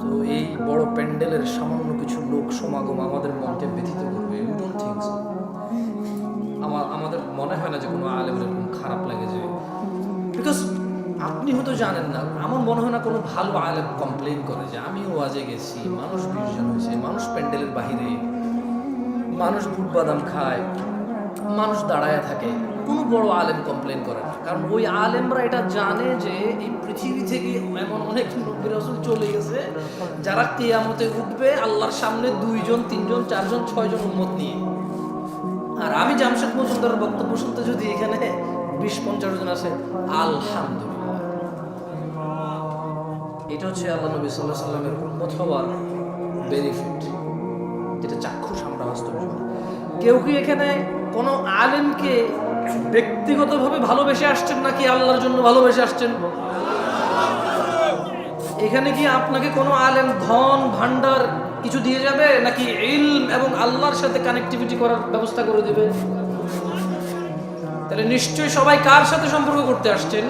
তো এই বড় প্যান্ডেলের সামান্য কিছু লোক সমাগম আমাদের মনকে ব্যথিত করবে? You don't think so. আমাদের মনে হয় না যে কোনো আলেমের এরকম খারাপ লাগে, যে বিকজ আপনি হয়তো জানেন না, আমার মনে হয় না কোনো ভালো আলেম কমপ্লেন করে যে আমি ওয়াজে গেছি, মানুষ 20 জন হয়েছে, মানুষ প্যান্ডেলের বাহিরে, মানুষ বুট বাদাম খায়, মানুষ দাঁড়ায় থাকে। কোনো বড় আলেম কমপ্লেন করে না, কারণ ওই আলেমরা এটা জানে যে এই পৃথিবী থেকে এমন অনেক নবী রাসূল চলে গেছে যারা কিয়ামতে উঠবে আল্লাহর সামনে 2 জন 3 জন 4 জন 6 জন উম্মত নিয়ে। আর আমি জামশেদ মজুমদারের বক্তব্য শুনতে যদি এখানে 20-50 জন আসে, আলহামদুলিল্লাহ। এটা হচ্ছে আল্লাহ নবী সাল্লাল্লাহু আলাইহি সাল্লামের উম্মত হওয়ার বেনিফিট, যেটা চাক্ষুষ আমরা বাস্তবে। কেউ কি এখানে কোনো আলেমকে ব্যক্তিগতভাবে ভালোবেসে আসছেন নাকি আল্লাহর জন্য ভালোবেসে আসছেন? এখানে কি আপনাকে কোনো আলেম ধন ভান্ডার কিছু দিয়ে যাবে, নাকি ইলম এবং আল্লাহর সাথে কানেক্টিভিটি করার ব্যবস্থা করে দেবে? তাহলে নিশ্চয়ই সবাই কার সাথে সম্পর্ক করতে আসছেন?